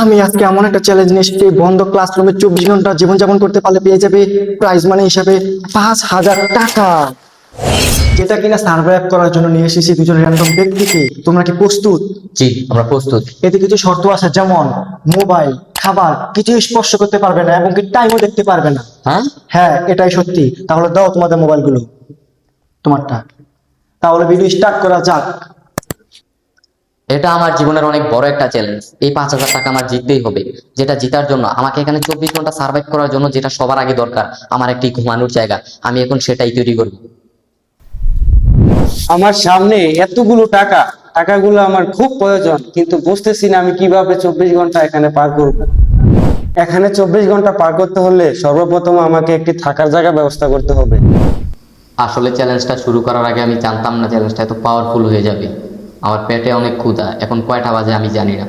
আমি আজকে এমন একটা চ্যালেঞ্জ নিয়ে এসেছি, বন্ধ ক্লাসরুমে 24 ঘন্টা জীবনযাপন করতে পারলে পেয়ে যাবে প্রাইজ মানি হিসাবে 5,000 টাকা, যেটা কিনা সার্ভাইভ করার জন্য নিয়ে এসেছি দুজন র্যান্ডম ব্যক্তিকে। তোমরা কি প্রস্তুত? জি, আমরা প্রস্তুত। এতে কিছু শর্ত আছে, যেমন মোবাইল, খাবার কিছু স্পর্শ করতে পারবে না এবং কি টাইমও দেখতে পারবে না। হ্যাঁ, হ্যাঁ, এটাই সত্যি। তাহলে দাও তোমাদের মোবাইলগুলো, তোমারটা। তাহলে ভিডিও স্টার্ট করা যাক। এটা আমার জীবনের অনেক বড় একটা চ্যালেঞ্জ। এই 5,000 টাকা আমার জিততেই হবে। যেটা জিতার জন্য আমাকে এখানে 24 ঘন্টা সার্ভাইভ করার জন্য যেটা সবার আগে দরকার, আমার একটি ঘুমানোর জায়গা। আমি এখন সেটাই তৈরি করব। আমার সামনে এতগুলো টাকা, টাকাগুলো আমার খুব প্রয়োজন, কিন্তু বুঝতেছি না আমি কিভাবে 24 ঘন্টা এখানে পার করব। এখানে 24 ঘন্টা পার করতে হলে সর্বপ্রথম আমাকে একটি থাকার জায়গা ব্যবস্থা করতে হবে। আসলে চ্যালেঞ্জটা শুরু করার আগে আমি জানতাম না চ্যালেঞ্জটা এত পাওয়ারফুল হয়ে যাবে। আমার পেটে অনেক ক্ষুধা। এখন কয়টা বাজে আমি জানি না।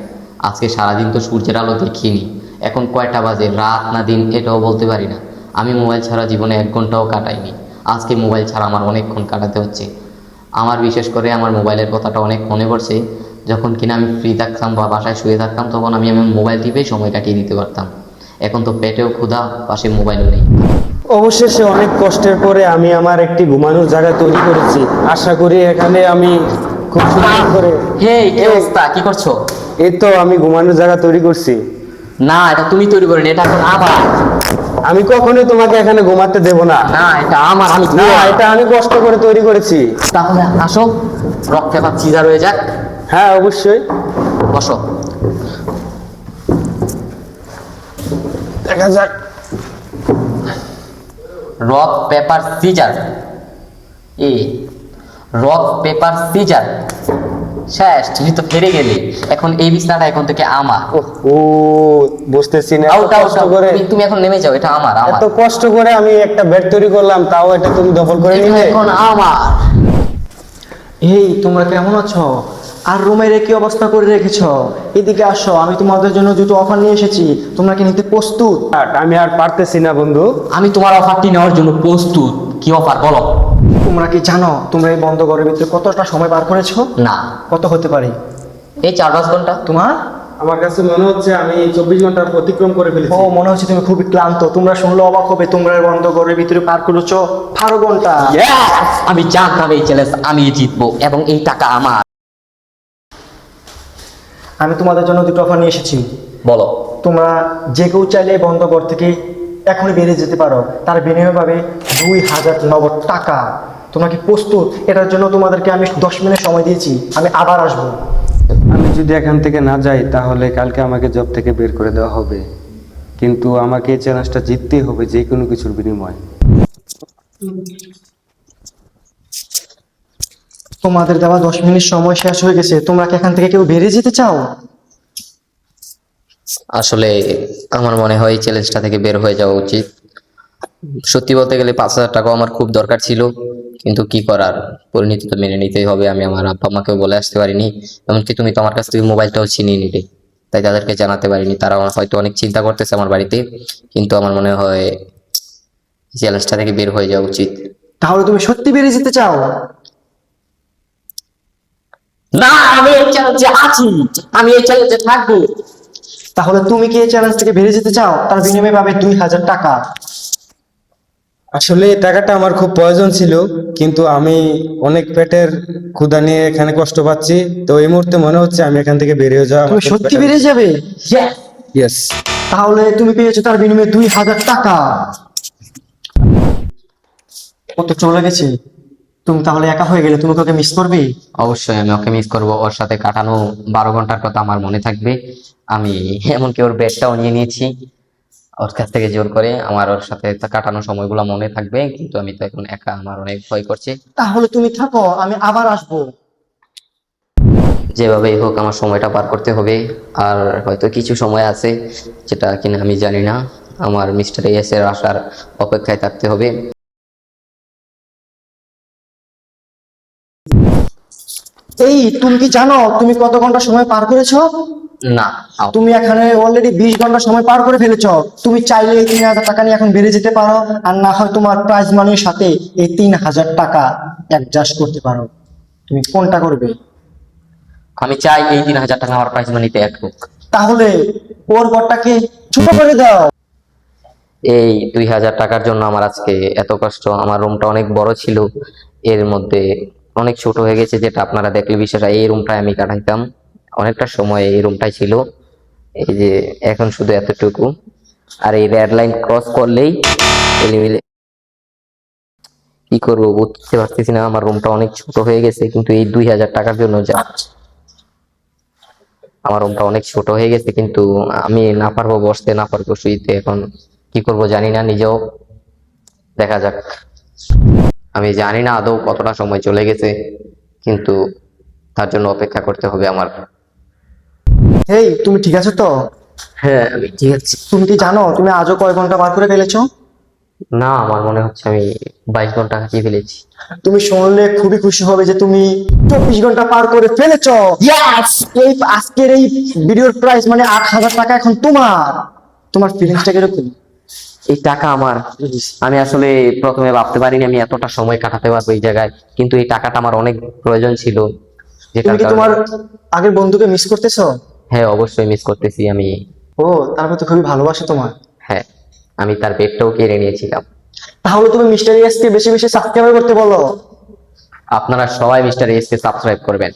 আজকে সারাদিন তো সূর্যের আলো দেখিনি। এখন কয়টা বাজে, রাত না দিন এটাও বলতে পারি না। আমি মোবাইল ছাড়া জীবনে 1 ঘন্টাও কাটাইনি। আজকে মোবাইল ছাড়া আমার অনেকক্ষণ কাটাতে হচ্ছে। আমার বিশেষ করে আমার মোবাইলের কথাটা অনেক মনে পড়ছে। যখন কিনা আমি ফ্রি থাকতাম বা বাসায় শুয়ে থাকতাম, তখন আমি আমার মোবাইল টিপেই সময় কাটিয়ে দিতে পারতাম। এখন তো পেটেও ক্ষুধা, পাশে মোবাইলও নেই। অবশেষে অনেক কষ্টের পরে আমি আমার একটি ঘুমানোর জায়গা তৈরি করেছি। আশা করি এখানে আমি খুব সুন্দর করে। হে, কি অবস্থা? কি করছো? এই তো আমি ঘুমানোর জায়গা তৈরি করছি। না, এটা তুমি তৈরি করেনি, এটা এখন আমার। আমি কখনোই তোমাকে এখানে ঘুমাতে দেব না। না, এটা আমার। আমি না, এটা আমি কষ্ট করে তৈরি করেছি। তাহলে আসো, রক পেপার সিজার হয়ে যাক। হ্যাঁ, অবশ্যই। বসো। দেখা যাক। Rock paper scissor. A rock paper scissor. শেষ, তুমি তো হেরে গেলে। এখন এই বিছনাটা এখন থেকে আমার। ও, বুঝতেছি না। আউট, এত আউট, কষ্ট আউট। করে, তুমি এখন নেমে যাও, এটা আমার। এত কষ্ট করে আমি একটা বেড তৈরি করলাম, তাও এটা তুমি দখল করে এটা নিলে। এখন আমার। এই, তোমরা কেমন আছো? আর রুমের কি অবস্থা করে রেখেছো? এদিকে আসো, আমি তোমাদের জন্য দুটো অফার নিয়ে এসেছি। তোমরা কি নিতে প্রস্তুত? আমি আর পারতেছি না বন্ধু। আমি তোমার অফারটি নেওয়ার জন্য প্রস্তুত। কি অফার বলো? তোমরা কি জানো তোমরা এই বন্ধ ঘরের ভিতরে কতটা সময় পার করেছো? না, কত হতে পারে এই 4-5 ঘন্টা। তোমার? আমার কাছে মনে হচ্ছে আমি 24 ঘন্টা অতিক্রম করে ও, ফেলেছি। মনে হচ্ছে তুমি খুবই ক্লান্ত। তোমরা শুনলে অবাক হবে, তোমরা এই বন্ধ ঘরের ভিতরে পার করেছো 12 ঘন্টা। Yes! আমি জানতাম এই চ্যালেঞ্জ আমি জিতবো এবং এই টাকা আমার। আমি তোমাদের জন্য দুটো অফার নিয়ে এসেছি। বলো। তোমরা যে কেউ চাইলে এই বন্ধ ঘর থেকে এখনই বেরিয়ে যেতে পারো। তার বিনিময়ে পাবে 2,000 নগদ টাকা। তোমরা কি প্রস্তুত? এটার জন্য তোমাদেরকে আমি 10 মিনিট সময় দিয়েছি। আমি আবার আসবো। আমি যদি এখান থেকে না যাই তাহলে কালকে আমাকে জব থেকে বের করে দেওয়া হবে, কিন্তু আমাকে এই চ্যালেঞ্জটা জিততেই হবে যে কোনো কিছুর বিনিময়ে। তোমাদের দেওয়া 10 মিনিট সময় শেষ হয়ে গেছে। তোমরা কি এখান থেকে কেউ বেরিয়ে যেতে চাও? আসলে আমার মনে হয় এই চ্যালেঞ্জটা থেকে বের হয়ে যাওয়া উচিত। সত্যি বলতে গেলে 5,000 টাকাও আমার খুব দরকার ছিল, কিন্তু কি করার, পরিণতি তো মেনে নিতেই হবে। আমি আমার আব্বা আম্মাকেও বলে আসতে পারিনি। এমনকি তুমি তো আমার কাছ থেকে মোবাইলটাও ছিনিয়ে নিলে, তাই তাদেরকে জানাতে পারিনি। তারা হয়তো অনেক চিন্তা করতেছে আমার বাড়িতে, কিন্তু আমার মনে হয় চ্যালেঞ্জটা থেকে বের হয়ে যাওয়া উচিত। তাহলে তুমি সত্যি বেরিয়ে যেতে চাও? না, আমি এই চ্যালেঞ্জে আছি। আমি এই চ্যালেঞ্জে থাকবো। তাহলে তুমি কি এই চ্যালেঞ্জ থেকে বেরিয়ে যেতে চাও? তার বিনিময়ে পাবে 2,000 টাকা। আসলে এই টাকাটা আমার খুব প্রয়োজন ছিল, কিন্তু আমি অনেক পেটের ক্ষুধা নিয়ে এখানে কষ্ট পাচ্ছি। তো এই মুহূর্তে মনে হচ্ছে আমি এখান থেকে বেরিয়ে যাওয়া। তুমি সত্যি বেরিয়ে যাবে? Yes! ইয়েস। তাহলে তুমি পেয়েছো তার বিনিময়ে 2,000 টাকা। ও তো চলে গেছে। তুমি তাহলে একা হয়ে গেলে, তুমি ওকে মিস করবে? অবশ্যই আমি ওকে মিস করবো। ওর সাথে কাটানো 12 ঘন্টার কথা আমার মনে থাকবে। আমি এমনকি ওর বেডটাও নিয়ে নিয়েছি ওর কাছ থেকে জোর করে। আমার ওর সাথে কাটানো সময়গুলো মনে থাকবে, কিন্তু আমি তো এখন একা, আমার অনেক ভয় করছে। তাহলে তুমি থাকো, আমি আবার আসবো। যেভাবেই হোক আমার সময়টা পার করতে হবে। আর হয়তো কিছু সময় আছে যেটা কিনা আমি জানি না। আমার মিস্টার এস এর আসার অপেক্ষায় থাকতে হবে। এই, তুমি কি জানো তুমি কত ঘন্টা সময় পার করেছো? না, তুমি এখানে অলরেডি 20 ঘন্টা সময় পার করে ফেলেছো। তুমি চাইলে এই 3,000 টাকা নিয়ে এখন বেরিয়ে যেতে পারো, আর না হয় তোমার প্রাইজ মানির সাথে এই 3,000 টাকা অ্যাডজাস্ট করতে পারো। তুমি কোনটা করবে? আমি চাই এই 3,000 টাকা আমার প্রাইজ মানিতে এক হোক। তাহলে ওর ঘরটাকে ছোট করে দাও। এই 2000 টাকার জন্য আমার আজকে এত কষ্ট। আমার রুমটা অনেক বড় ছিল, এর মধ্যে অনেক ছোট হয়ে গেছে, যেটা আপনারা দেখলে বিশ্বাস হয়। এই রুমটায় আমি কাটাইতাম অনেকটা সময়, এই রুমটাই ছিল। এই যে এখন শুধু এতটুকু, আর এই রেড লাইন ক্রস করলেই এলিমিনে। কি করবো বুঝতে পারতেছি না, আমার রুমটা অনেক ছোট হয়ে গেছে, কিন্তু এই 2000 টাকার জন্য যা আমার রুমটা অনেক ছোট হয়ে গেছে, কিন্তু আমি না পারবো বসতে, না পারবো শুইতে। এখন কি করব জানি না নিজেও, দেখা যাক। আমি জানি না আদৌ কতটা সময় চলে গেছে, কিন্তু তার জন্য অপেক্ষা করতে হবে আমার। হেই, তুমি ঠিক আছো তো? হ্যাঁ আমি ঠিক আছি। তুমি কি জানো তুমি আজও কয় ঘন্টা পার করে ফেলেছো? না, আমার মনে হচ্ছে আমি 22 ঘন্টা হাঁটিয়ে ফেলেছি। তুমি শুনলে খুবই খুশি হবে যে তুমি 24 ঘন্টা পার করে ফেলেছো। ইয়েস! এই আজকের এই ভিডিওর প্রাইস মানে 8,000 টাকা এখন তোমার। তোমার ফিলিংসটা কিরকম? এই টাকা আমার, আমি আসলে প্রথমে ভাবতে পারিনি আমি এতটা সময় কাটাতে পারবো এই জায়গায়, কিন্তু এই টাকাটা আমার অনেক প্রয়োজন ছিল, তুমি যেটার কি কারণে। তোমার আগের বন্ধুকে মিস করতেছো? হ্যাঁ অবশ্যই মিস করতেছি আমি। ও, তারপর তো খুবই ভালোবাসো তোমার। হ্যাঁ, আমি তার বেডটাও কেড়ে নিয়েছিলাম। তাহলে তুমি মিস্টার ইয়াসকে বেশি বেশি সাবস্ক্রাইব করতে বলো। আপনারা সবাই মিস্টার এস কে সাবস্ক্রাইব করবেন।